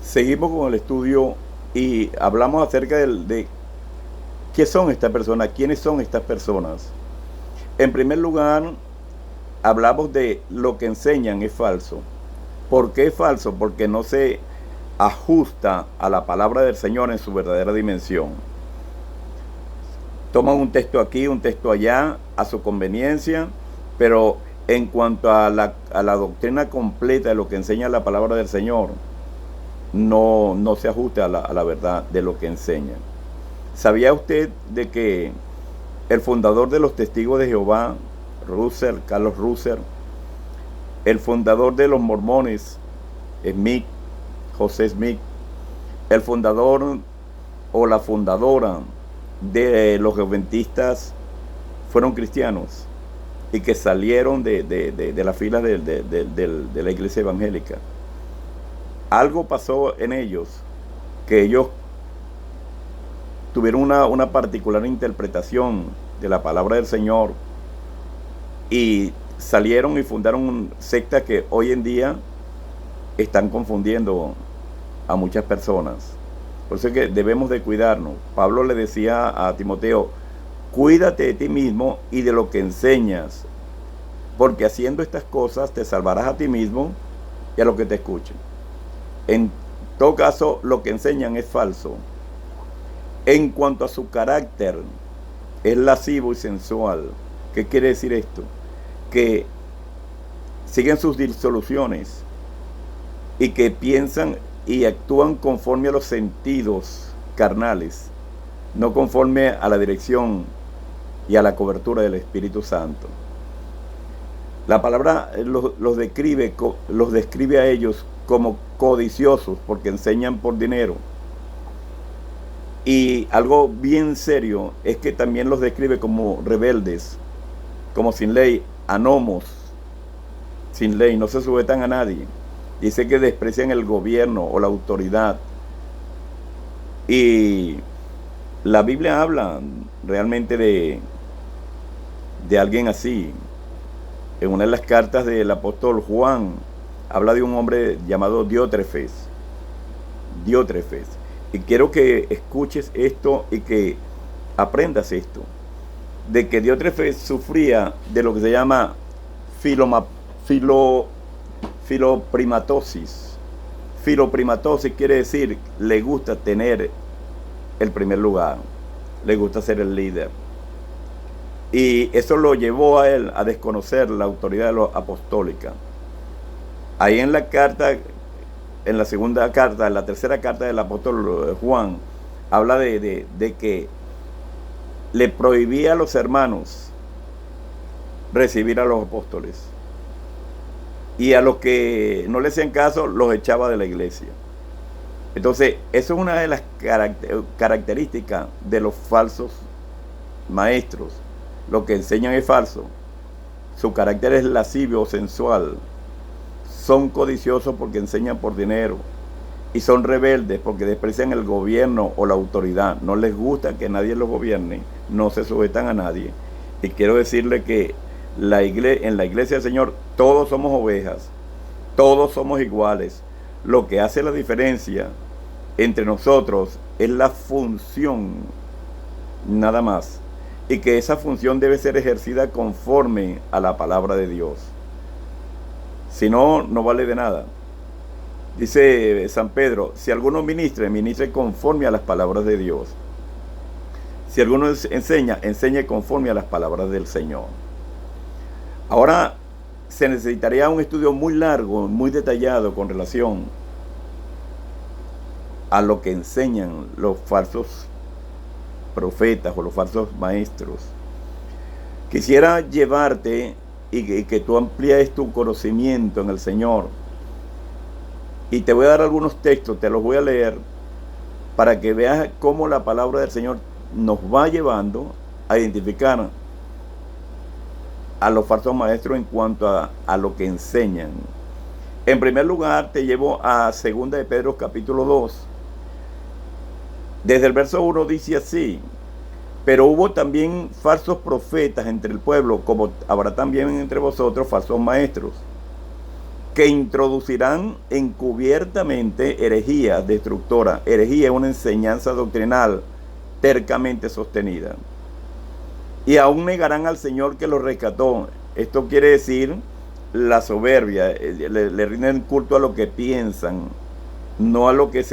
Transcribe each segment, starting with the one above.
Seguimos con el estudio y hablamos acerca de qué son estas personas, quiénes son estas personas. En primer lugar, hablamos de lo que enseñan es falso. ¿Por qué es falso? Porque no se ajusta a la palabra del Señor en su verdadera dimensión. Toman un texto aquí, un texto allá, a su conveniencia, pero en cuanto a la doctrina completa de lo que enseña la palabra del Señor, no se ajusta a la verdad de lo que enseñan. ¿Sabía usted de que el fundador de los Testigos de Jehová, Carlos Russell, el fundador de los Mormones, José Smith, el fundador o la fundadora de los adventistas fueron cristianos y que salieron de las filas de la iglesia evangélica? Algo pasó en ellos, que ellos tuvieron una particular interpretación de la palabra del Señor y salieron y fundaron sectas que hoy en día están confundiendo a muchas personas. Por eso es que debemos de cuidarnos. Pablo le decía a Timoteo: cuídate de ti mismo y de lo que enseñas, porque haciendo estas cosas te salvarás a ti mismo y a los que te escuchen. En todo caso, lo que enseñan es falso. En cuanto a su carácter, es lascivo y sensual. ¿Qué quiere decir esto? Que siguen sus disoluciones y que piensan y actúan conforme a los sentidos carnales, no conforme a la dirección y a la cobertura del Espíritu Santo. La palabra los describe a ellos como codiciosos, porque enseñan por dinero. Y algo bien serio es que también los describe como rebeldes, como sin ley, anomos, sin ley, no se sujetan a nadie. Dice que desprecian el gobierno o la autoridad. Y la Biblia habla realmente de alguien así. En una de las cartas del apóstol Juan, habla de un hombre llamado Diótrefes. Y quiero que escuches esto y que aprendas esto. De que Diótrefes sufría de lo que se llama filoprimatosis. Filoprimatosis quiere decir, le gusta tener el primer lugar, le gusta ser el líder. Y eso lo llevó a él a desconocer la autoridad apostólica. Ahí en la carta, en la segunda carta, en la tercera carta del apóstol Juan, habla de que le prohibía a los hermanos recibir a los apóstoles. Y a los que no le hacían caso, los echaba de la iglesia. Entonces, eso es una de las características de los falsos maestros. Lo que enseñan es falso. Su carácter es lascivo o sensual. Son codiciosos porque enseñan por dinero. Y son rebeldes porque desprecian el gobierno o la autoridad. No les gusta que nadie los gobierne. No se sujetan a nadie. Y quiero decirle que en la iglesia del Señor todos somos ovejas. Todos somos iguales. Lo que hace la diferencia entre nosotros es la función, nada más. Y que esa función debe ser ejercida conforme a la palabra de Dios. Si no, no vale de nada. Dice San Pedro: si alguno ministre conforme a las palabras de Dios. Si alguno enseñe conforme a las palabras del Señor. Ahora se necesitaría un estudio muy largo, muy detallado con relación a lo que enseñan los falsos profetas o los falsos maestros. Quisiera llevarte y que tú amplíes tu conocimiento en el Señor. Y te voy a dar algunos textos, te los voy a leer para que veas cómo la palabra del Señor nos va llevando a identificar a los falsos maestros en cuanto a lo que enseñan. En primer lugar, te llevo a 2 de Pedro capítulo 2. Desde el verso 1 dice así: pero hubo también falsos profetas entre el pueblo, como habrá también entre vosotros falsos maestros, que introducirán encubiertamente herejías destructoras. Herejía es una enseñanza doctrinal tercamente sostenida. Y aún negarán al Señor que los rescató. Esto quiere decir la soberbia. Le rinden culto a lo que piensan, no a lo que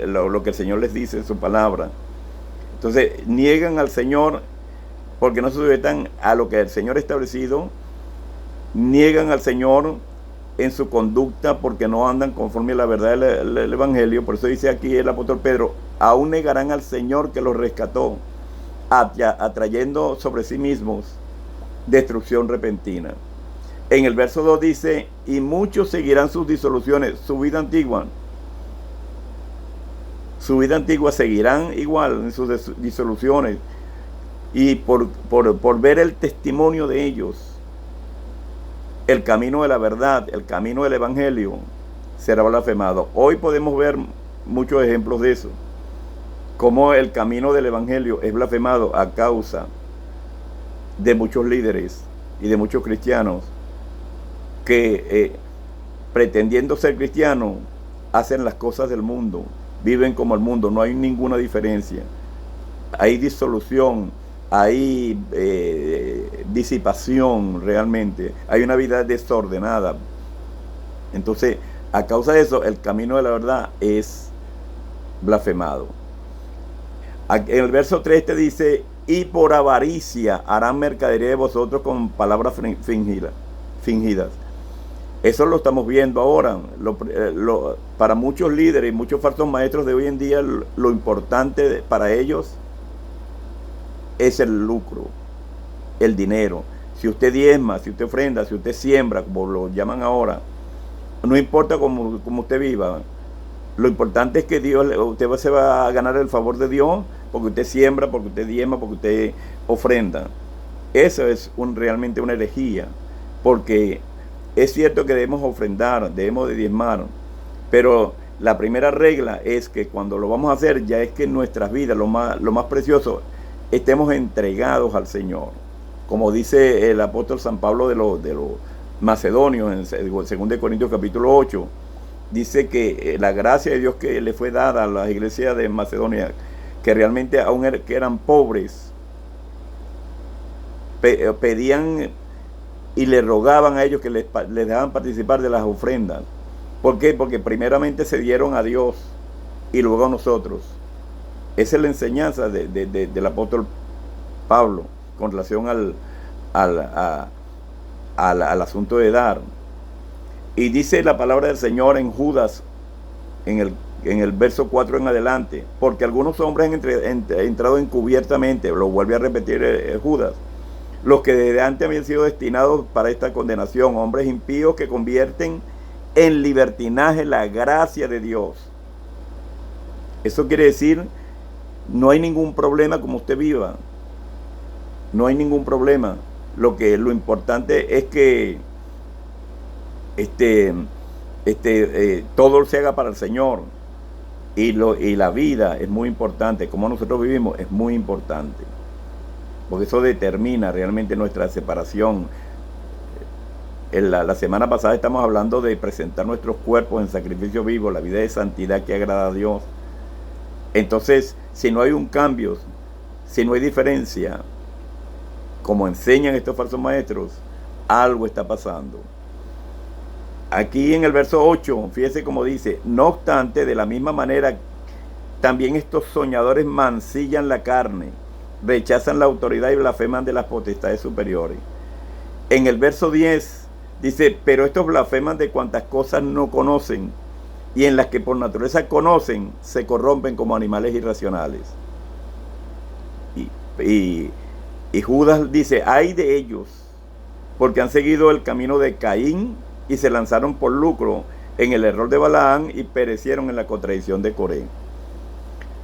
lo que el Señor les dice en su palabra. Entonces niegan al Señor porque no se sujetan a lo que el Señor ha establecido. Niegan al Señor en su conducta porque no andan conforme a la verdad del Evangelio. Por eso dice aquí el apóstol Pedro, aún negarán al Señor que los rescató, atrayendo sobre sí mismos destrucción repentina. En el verso 2 dice, y muchos seguirán sus disoluciones, su vida antigua seguirán igual en sus disoluciones, y por ver el testimonio de ellos, el camino de la verdad, el camino del Evangelio será blasfemado. Hoy podemos ver muchos ejemplos de eso, cómo el camino del Evangelio es blasfemado a causa de muchos líderes y de muchos cristianos que pretendiendo ser cristianos hacen las cosas del mundo, viven como el mundo, no hay ninguna diferencia. Hay disolución, hay disipación realmente, hay una vida desordenada. Entonces, a causa de eso, el camino de la verdad es blasfemado. En el verso 3 te dice, y por avaricia harán mercadería de vosotros con palabras fingidas. Eso lo estamos viendo ahora. Para muchos líderes y muchos falsos maestros de hoy en día, lo importante para ellos es el lucro, el dinero. Si usted diezma, si usted ofrenda, si usted siembra, como lo llaman ahora, no importa cómo usted viva. Lo importante es que usted se va a ganar el favor de Dios porque usted siembra, porque usted diezma, porque usted ofrenda. Eso es realmente una herejía, porque es cierto que debemos ofrendar, debemos de diezmar, pero la primera regla es que cuando lo vamos a hacer, ya es que en nuestras vidas, lo más precioso, estemos entregados al Señor. Como dice el apóstol San Pablo de los macedonios en 2 Corintios capítulo 8, dice que la gracia de Dios que le fue dada a las iglesias de Macedonia, que realmente aún que eran pobres, pedían y le rogaban a ellos que les dejaban participar de las ofrendas. ¿Por qué? Porque primeramente se dieron a Dios y luego a nosotros. Esa es la enseñanza del apóstol Pablo con relación al asunto de dar. Y dice la palabra del Señor en Judas, en el verso 4 en adelante, porque algunos hombres han entrado encubiertamente, lo vuelve a repetir Judas, los que desde antes habían sido destinados para esta condenación, hombres impíos que convierten en libertinaje la gracia de Dios. Eso quiere decir, no hay ningún problema como usted viva, no hay ningún problema. Lo importante es que todo se haga para el Señor, y la vida es muy importante, como nosotros vivimos es muy importante, porque eso determina realmente nuestra separación. La semana pasada estamos hablando de presentar nuestros cuerpos en sacrificio vivo, la vida de santidad que agrada a Dios. Entonces, si no hay un cambio, si no hay diferencia, como enseñan estos falsos maestros, algo está pasando. Aquí en el verso 8, fíjese cómo dice, no obstante, de la misma manera, también estos soñadores mancillan la carne, rechazan la autoridad y blasfeman de las potestades superiores. En el verso 10 dice, pero estos blasfeman de cuantas cosas no conocen, y en las que por naturaleza conocen, se corrompen como animales irracionales. Y Judas dice, ay de ellos, porque han seguido el camino de Caín y se lanzaron por lucro en el error de Balaam y perecieron en la contradicción de Coré.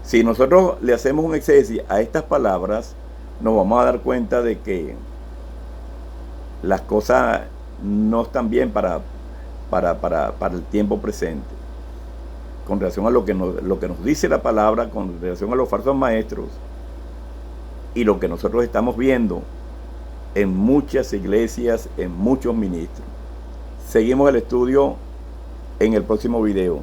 Si nosotros le hacemos un exégesis a estas palabras, nos vamos a dar cuenta de que las cosas no están bien para el tiempo presente. Con relación a lo que nos dice la palabra, con relación a los falsos maestros, y lo que nosotros estamos viendo en muchas iglesias, en muchos ministros. Seguimos el estudio en el próximo video.